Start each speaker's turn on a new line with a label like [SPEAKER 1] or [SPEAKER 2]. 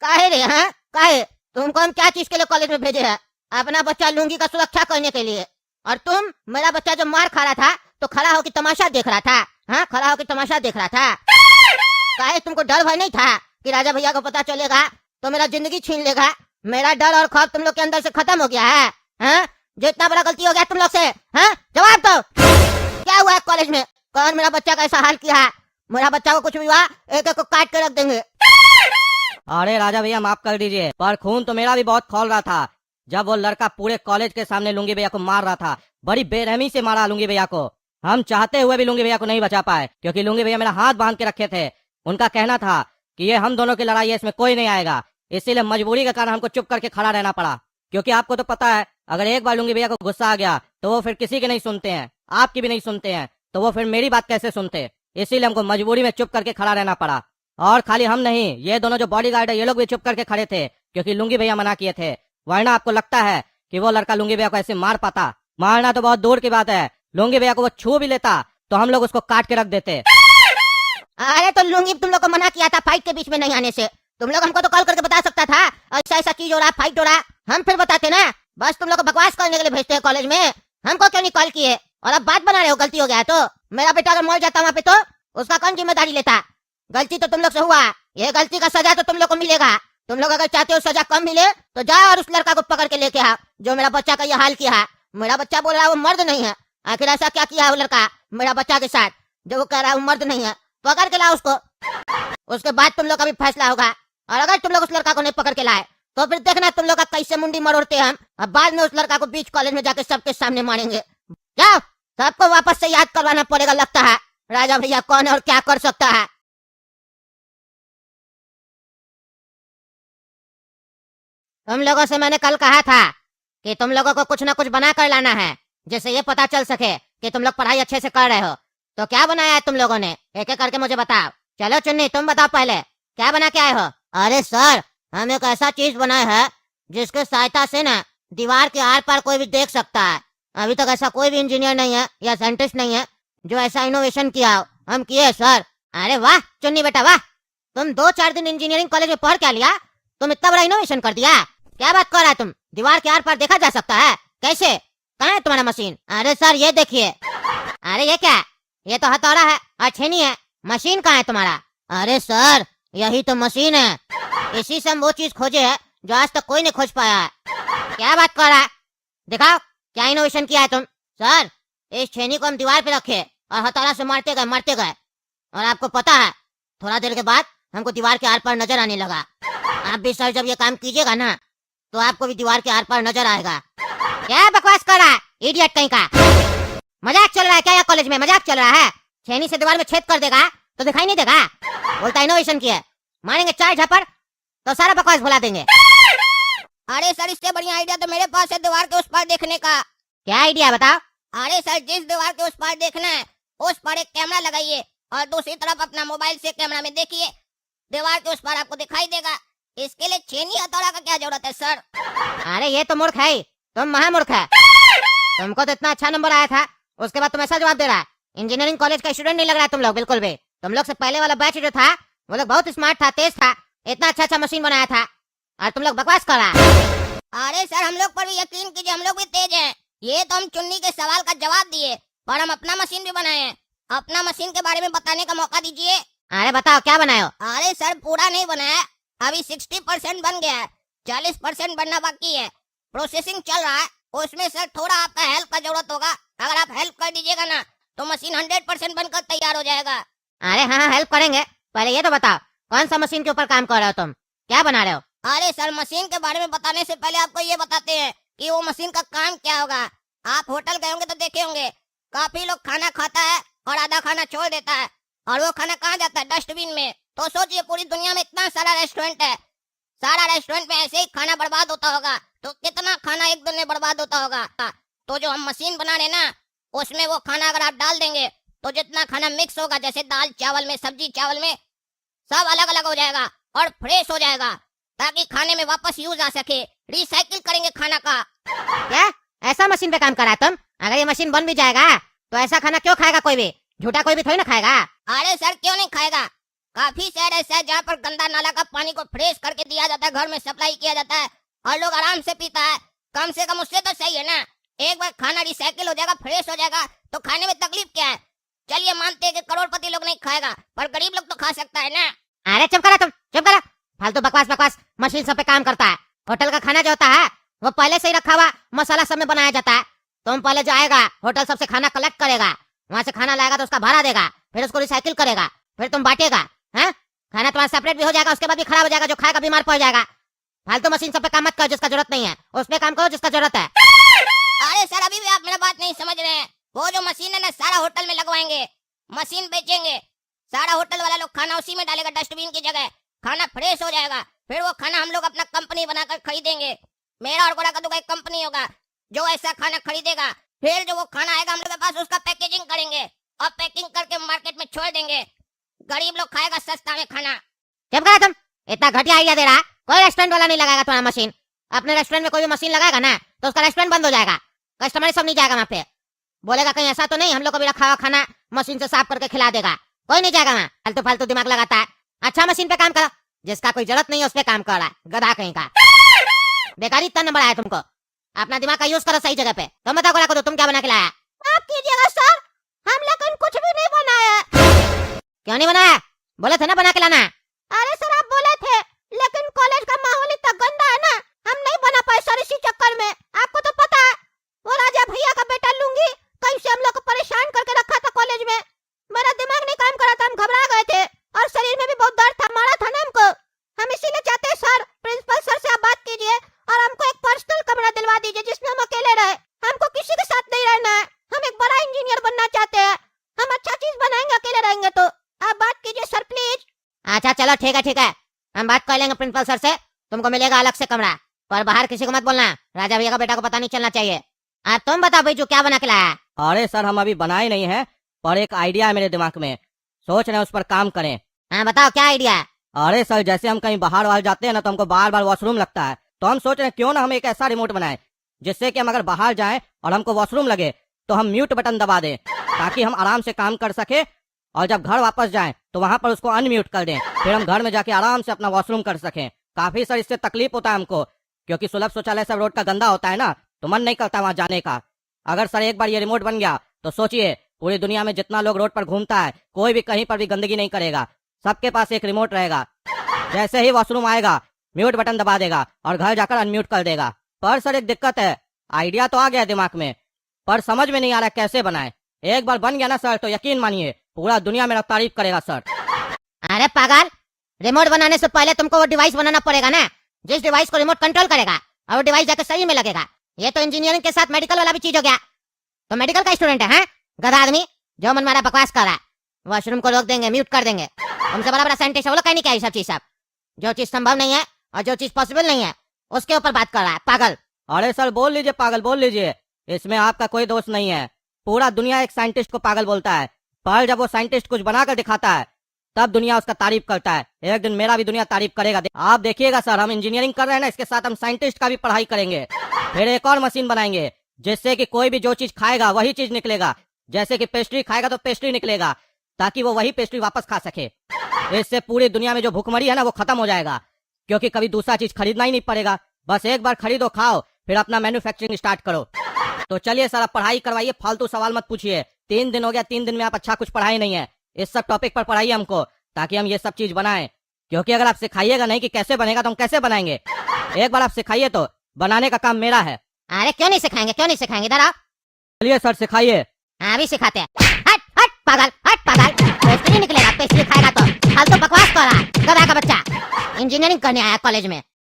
[SPEAKER 1] काहे रे? हाँ काहे? तुमको हम क्या चीज के लिए कॉलेज में भेजे हैं? अपना बच्चा लुंगी का सुरक्षा करने के लिए। और तुम, मेरा बच्चा जो मार खा रहा था तो खड़ा होकर तमाशा देख रहा था। हाँ, खड़ा होकर तमाशा देख रहा था। काहे तुमको डर भय नहीं था कि राजा भैया को पता चलेगा तो मेरा जिंदगी छीन लेगा? मेरा डर और खौफ तुम लोग के अंदर से खत्म हो गया है? हाँ, जो इतना बड़ा गलती हो गया तुम लोग से। हाँ, जवाब दो, क्या हुआ है कॉलेज में? कौन मेरा बच्चा का ऐसा हाल किया है? मेरा बच्चा को कुछ भी हुआ एक एक को काट के रख देंगे।
[SPEAKER 2] अरे राजा भैया माफ कर दीजिए, पर खून तो मेरा भी बहुत खौल रहा था जब वो लड़का पूरे कॉलेज के सामने लुंगी भैया को मार रहा था। बड़ी बेरहमी से मारा लुंगी भैया को। हम चाहते हुए भी लुंगी भैया को नहीं बचा पाए, क्योंकि लुंगी भैया मेरा हाथ बांध के रखे थे। उनका कहना था कि ये हम दोनों की लड़ाई है, इसमें कोई नहीं आएगा। इसीलिए मजबूरी के कारण हमको चुप करके खड़ा रहना पड़ा, क्योंकि आपको तो पता है अगर एक बार लुंगी भैया को गुस्सा आ गया तो वो फिर किसी की नहीं सुनते हैं, आपकी भी नहीं सुनते हैं, तो वो फिर मेरी बात कैसे सुनते। इसीलिए हमको मजबूरी में चुप करके खड़ा रहना पड़ा। और खाली हम नहीं, ये दोनों जो बॉडीगार्ड है ये लोग भी चुप करके खड़े थे, क्योंकि लुंगी भैया मना किए थे। वरना आपको लगता है कि वो लड़का लुंगी भैया को ऐसे मार पाता? मारना तो बहुत दूर की बात है, लुंगी भैया को वो छू भी लेता तो हम लोग उसको काट के रख देते।
[SPEAKER 1] अरे तो लुंगी तुम लोग को मना किया था फाइट के बीच में नहीं आने से। तुम लोग हमको तो कॉल करके बता सकता था ऐसा ऐसा चीज हो रहा, फाइट हो रहा, हम फिर बताते ना। बस तुम लोग को बकवास करने के लिए भेजते हैं कॉलेज में। हमको क्यों नहीं कॉल किए? और अब बात बना रहे हो, गलती हो गया तो मेरा बेटा अगर मर जाता वहाँ पे तो उसका कौन जिम्मेदारी लेता? गलती तो तुम लोग से हुआ, ये गलती का सजा तो तुम लोग को मिलेगा। तुम लोग अगर चाहते हो सजा कम मिले तो जाओ और उस लड़का को पकड़ के लेके आओ जो मेरा बच्चा का ये हाल किया है। मेरा बच्चा बोल रहा है वो मर्द नहीं है, आखिर ऐसा क्या किया है वो लड़का मेरा बच्चा के साथ जो वो कह रहा है वो मर्द नहीं है? पकड़ के लाओ उसको, उसके बाद तुम लोग का भी फैसला होगा। और अगर तुम लोग उस लड़का को नहीं पकड़ के लाए तो फिर देखना तुम लोग का कैसे मुंडी मरोड़ते हम, और बाद में उस लड़का को बीच कॉलेज में जाके सबके सामने मारेंगे। जाओ, सबको वापस से याद करवाना पड़ेगा लगता है राजा भैया कौन है और क्या कर सकता है। तुम लोगों से मैंने कल कहा था कि तुम लोगों को कुछ ना कुछ बना कर लाना है जिससे ये पता चल सके कि तुम लोग पढ़ाई अच्छे से कर रहे हो। तो क्या बनाया है तुम लोगों ने? एक एक करके मुझे बताओ। चलो चुन्नी तुम बताओ पहले, क्या बना के आए हो? अरे सर, हम एक ऐसा चीज बनाए है जिसके सहायता से ना दीवार के आर पार कोई भी देख सकता है। अभी तक ऐसा कोई भी इंजीनियर नहीं है या साइंटिस्ट नहीं है जो ऐसा इनोवेशन किया हो। हम किए सर। अरे वाह चुन्नी बेटा वाह, तुम 2-4 दिन इंजीनियरिंग कॉलेज में पढ़ क्या लिया? तुम इतना बड़ा इनोवेशन कर दिया? क्या बात कर रहा है तुम? दीवार के आर पार देखा जा सकता है? कैसे? कहाँ है तुम्हारा मशीन? अरे सर ये देखिए। अरे ये क्या? ये तो हथौड़ा है और छेनी है, मशीन कहाँ है तुम्हारा? अरे सर यही तो मशीन है, इसी से हम वो चीज खोजे है जो आज तक कोई नहीं खोज पाया है। क्या बात कर रहा है? दिखाओ क्या इनोवेशन किया है तुम? सर इस छेनी को हम दीवार पे रखे और हथौड़ा से मारते गए और आपको पता है थोड़ा देर के बाद हमको दीवार के आर पार नजर आने लगा। आप भी सर जब ये काम कीजिएगा ना तो आपको भी दीवार के आर पार नजर आएगा। क्या बकवास कर रहा है इडियट कहीं का? मजाक चल रहा है क्या? यहाँ कॉलेज में मजाक चल रहा है? छेनी से दीवार में छेद कर देगा तो दिखाई नहीं देगा? बोलता इनोवेशन किया, मारेंगे 4 झपड़ तो सारा बकवास भुला देंगे।
[SPEAKER 3] अरे सर इससे बढ़िया आइडिया तो मेरे पास है दीवार के उस पार देखने का।
[SPEAKER 1] क्या आइडिया बताओ?
[SPEAKER 3] अरे सर जिस दीवार के उस पार देखना है उस पर एक कैमरा लगाइए और दूसरी तरफ अपना मोबाइल से कैमरा में देखिए, दीवार के उस पार आपको दिखाई देगा। इसके लिए छेनी हथौड़ा का क्या जरूरत है सर?
[SPEAKER 1] अरे ये तो मूर्ख है, तुम महामूर्ख है। तुमको तो इतना अच्छा नंबर आया था, उसके बाद तुम ऐसा जवाब दे रहा है। इंजीनियरिंग कॉलेज का स्टूडेंट नहीं लग रहा तुम लोग बिल्कुल भी। तुम लोग से पहले वाला बैच जो था वो लोग बहुत स्मार्ट था, तेज था, इतना अच्छा अच्छा मशीन बनाया था और तुम लोग बकवास कर रहा है।
[SPEAKER 3] अरे सर हम लोग पर भी यकीन कीजिए, हम लोग भी तेज हैं। ये तो हम चुन्नी के सवाल का जवाब दिए, पर हम अपना मशीन भी बनाए हैं। अपना मशीन के बारे में बताने का मौका दीजिए।
[SPEAKER 1] अरे बताओ क्या बनाए हो?
[SPEAKER 3] अरे सर पूरा नहीं बनाया, अभी 60% बन गया है, 40% बनना बाकी है। प्रोसेसिंग चल रहा है, उसमें सर थोड़ा आपका हेल्प का जरूरत होगा। अगर आप हेल्प कर दीजिएगा ना तो मशीन 100% बनकर तैयार हो जाएगा।
[SPEAKER 1] अरे हाँ हेल्प करेंगे, पहले ये तो बताओ कौन सा मशीन के ऊपर काम कर रहे हो तुम? क्या बना रहे हो?
[SPEAKER 3] अरे सर मशीन के बारे में बताने से पहले आपको ये बताते हैं कि वो मशीन का काम क्या होगा। आप होटल गए होंगे तो देखे होंगे, काफी लोग खाना खाता है और आधा खाना छोड़ देता है, और वो खाना कहाँ जाता है? डस्टबिन में। तो सोचिए पूरी दुनिया में इतना सारा रेस्टोरेंट है, सारा रेस्टोरेंट में ऐसे ही खाना बर्बाद होता होगा तो कितना खाना एक दिन में बर्बाद होता होगा। तो जो हम मशीन बना रहे ना उसमें वो खाना अगर आप डाल देंगे तो जितना खाना मिक्स होगा, जैसे दाल चावल में, सब्जी चावल में, सब अलग अलग हो जाएगा और फ्रेश हो जाएगा, ताकि खाने में वापस यूज आ सके। रिसाइकिल करेंगे खाना का।
[SPEAKER 1] क्या ऐसा मशीन पे काम कर रहा है तुम? अगर ये मशीन बन भी जाएगा तो ऐसा खाना क्यों खाएगा कोई भी? झूठा कोई भी थोड़ी ना खाएगा।
[SPEAKER 3] अरे सर क्यों नहीं खाएगा? काफी शहर ऐसा है जहाँ पर गंदा नाला का पानी को फ्रेश करके दिया जाता है, घर में सप्लाई किया जाता है और लोग आराम से पीता है। कम से कम उससे तो सही है ना। एक बार खाना रिसाइकिल हो जाएगा, फ्रेश हो जाएगा, तो खाने में तकलीफ क्या है। चलिए मानते हैं कि करोड़पति लोग नहीं खाएगा, पर गरीब लोग तो खा सकता है ना।
[SPEAKER 1] अरे चुप करा, तुम चुप करा। फालतू बकवास बकवास। मशीन सब पे काम करता है। होटल का खाना जो होता है वो पहले से ही रखा हुआ मसाला सब में बनाया जाता है। तुम पहले जाएगा, होटल सबसे खाना कलेक्ट करेगा, वहां से खाना लाएगा तो उसका भाड़ा देगा, फिर उसको रिसाइकिल करेगा, फिर तुम बांटेगा। हैं? खाना तुम्हारा सेपरेट भी हो जाएगा, उसके बाद भी खराब हो जाएगा, जो खाएगा बीमार पड़ जाएगा। फालतू मशीन सब पे काम मत करो जिसका जरूरत नहीं है, उस पे काम करो जिसका जरूरत है।
[SPEAKER 3] अरे सर, अभी भी आप मेरा बात नहीं समझ रहे हैं। वो जो मशीन है ना, सारा होटल में लगवाएंगे, मशीन बेचेंगे, सारा होटल वाला लोग खाना उसी में डालेगा डस्टबिन की जगह, खाना फ्रेश हो जाएगा। फिर वो खाना हम लोग अपना कंपनी बनाकर खरीदेंगे। मेरा और गोरा कद्दू का एक कंपनी होगा जो ऐसा खाना खरीदेगा। फिर जो वो खाना आएगा हम लोग के पास, उसका पैकेजिंग करेंगे और पैकिंग करके मार्केट में छोड़ देंगे। गरीब लोग खाएगा सस्ता में खाना।
[SPEAKER 1] चुप करा तुम। इतना घटिया आइडिया दे रहा है। कोई रेस्टोरेंट वाला नहीं लगाएगा तुम्हारा मशीन। अपने रेस्टोरेंट में कोई भी मशीन लगाएगा ना तो उसका रेस्टोरेंट बंद हो जाएगा, कस्टमर सब नहीं जाएगा वहाँ पे। बोलेगा कहीं ऐसा तो नहीं हम लोग को भी रखा हुआ खाना मशीन से साफ करके खिला देगा, कोई नहीं जाएगा वहाँ। फालतू फालतू दिमाग लगाता है। अच्छा मशीन पे काम करो, जिसका कोई जरूरत नहीं है उस पे काम कर रहा है, गधा कहीं का। बेकारी इतना नंबर आया तुमको। अपना दिमाग का यूज करो सही जगह पे। तुम बताओ गोरा को, तुम क्या बना के लाया?
[SPEAKER 3] माफ कीजिएगा सर, हम लेकिन कुछ भी नहीं बनाया।
[SPEAKER 1] क्यों नहीं बनाया? बोले थे ना बना के लाना।
[SPEAKER 3] अरे सर आप बोले थे, लेकिन कॉलेज का माहौल इतना गंदा है ना, हम नहीं बना पाए सर। इसी चक्कर में आपको तो पता है वो राजा भैया का बेटा लुंगी कहीं से हम लोग को परेशान करके रखा था कॉलेज में। मेरा दिमाग नहीं काम कर रहा था, हम घबरा गए थे और शरीर में भी बहुत दर्द था, मारा था ना हमको। हम इसीलिए चाहते हैं सर, प्रिंसिपल सर से आप बात कीजिए और हमको एक पर्सनल कमरा दिलवा दीजिए जिसमें हम अकेले रहे। हमको किसी के साथ नहीं रहना है, हम एक बड़ा इंजीनियर बनना चाहते हैं। हम अच्छा चीज बनाएंगे अकेले रहेंगे तो। आप बात कीजिए सर प्लीज।
[SPEAKER 1] अच्छा चलो ठीक है, हम बात कर लेंगे प्रिंसिपल सर से। तुमको मिलेगा अलग से कमरा, पर बाहर किसी को मत बोलना। राजा भैया का बेटा को पता नहीं चलना चाहिए। अब तुम बताओ भाई, जो क्या बना के लाया?
[SPEAKER 2] अरे सर हम अभी बनाए नहीं है, पर एक आइडिया है मेरे दिमाग में, सोच रहे हैं उस पर काम करें।
[SPEAKER 1] हाँ बताओ क्या आइडिया है?
[SPEAKER 2] अरे सर जैसे हम कहीं बाहर वाहर जाते हैं ना तो हमको बार बार वॉशरूम लगता है, तो हम सोच रहे हैं क्यों ना हम एक ऐसा रिमोट बनाएं जिससे कि हम अगर बाहर जाएं और हमको वॉशरूम लगे तो हम म्यूट बटन दबा दें, ताकि हम आराम से काम कर सके, और जब घर वापस जाएं तो वहां पर उसको अनम्यूट कर दें, फिर हम घर में जाके आराम से अपना वॉशरूम कर सकें। काफी सर इससे तकलीफ होता है हमको, क्योंकि सुलभ शौचालय सब रोड का गंदा होता है ना, तो मन नहीं करता वहां जाने का। अगर सर एक बार ये रिमोट बन गया तो सोचिए पूरी दुनिया में जितना लोग रोड पर घूमता है कोई भी कहीं पर भी गंदगी नहीं करेगा, सबके पास एक रिमोट रहेगा। जैसे ही वॉशरूम आएगा म्यूट बटन दबा देगा और घर जाकर अनम्यूट कर देगा। पर सर एक दिक्कत है, आइडिया तो आ गया दिमाग में, पर समझ में नहीं आ रहा कैसे बनाए। एक बार बन गया ना सर तो यकीन मानिए पूरा दुनिया मेरा तारीफ करेगा सर।
[SPEAKER 1] अरे पागल, रिमोट बनाने से पहले तुमको वो डिवाइस बनाना पड़ेगा ना, जिस डिवाइस को रिमोट कंट्रोल करेगा, और वो डिवाइस जाकर सही में लगेगा। ये तो इंजीनियरिंग के साथ मेडिकल वाला भी चीज हो गया। तो मेडिकल का स्टूडेंट है गधा आदमी, जो मन मारा बकवास कर रहा है। वॉशरूम को रोक देंगे, म्यूट कर देंगे। हमसे बड़ा बड़ा साइंटिस्ट है, वो लोग कहीं नहीं क्या ये सब चीज। सब जो चीज संभव नहीं है और जो चीज पॉसिबल नहीं है उसके ऊपर बात कर रहा है पागल।
[SPEAKER 2] अरे सर बोल लीजिए पागल बोल लीजिए, इसमें आपका कोई दोष नहीं है। पूरा दुनिया एक साइंटिस्ट को पागल बोलता है, पर जब वो साइंटिस्ट कुछ बनाकर दिखाता है तब दुनिया उसका तारीफ करता है। एक दिन मेरा भी दुनिया तारीफ करेगा। आप देखिएगा सर, हम इंजीनियरिंग कर रहे हैं ना, इसके साथ हम साइंटिस्ट का भी पढ़ाई करेंगे। फिर एक और मशीन बनाएंगे जिससे कि कोई भी जो चीज खाएगा वही चीज निकलेगा। जैसे कि पेस्ट्री खाएगा तो पेस्ट्री निकलेगा, ताकि वो वही पेस्ट्री वापस खा सके। इससे पूरी दुनिया में जो भूखमरी है ना वो खत्म हो जाएगा, क्योंकि कभी दूसरा चीज खरीदना ही नहीं पड़ेगा। बस एक बार खरीदो, खाओ, फिर अपना मैन्युफैक्चरिंग स्टार्ट करो। तो चलिए सर, आप पढ़ाई करवाइए, फालतू सवाल मत पूछिए। 3 दिन हो गया, 3 दिन में आप अच्छा कुछ पढ़ाई नहीं है। इस सब टॉपिक पर पढ़ाइए हमको, ताकि हम ये सब चीज बनाएं। क्योंकि अगर आप सिखाइएगा नहीं कि कैसे बनेगा तो हम कैसे बनाएंगे। एक बार आप सिखाइए तो बनाने का काम मेरा है।
[SPEAKER 1] अरे क्यों नहीं सिखाएंगे, क्यों नहीं सिखाएंगे? इधर आओ।
[SPEAKER 2] चलिए सर सिखाइए।
[SPEAKER 1] हाँ भी सिखाते हैं। हट हट पागल, हट पागल। पेस्ट्री निकलेगा, पेस्ट्री खाएगा तो। फालतू बकवास कर रहा है गधा का बच्चा। इंजीनियरिंग करने आया कॉलेज में।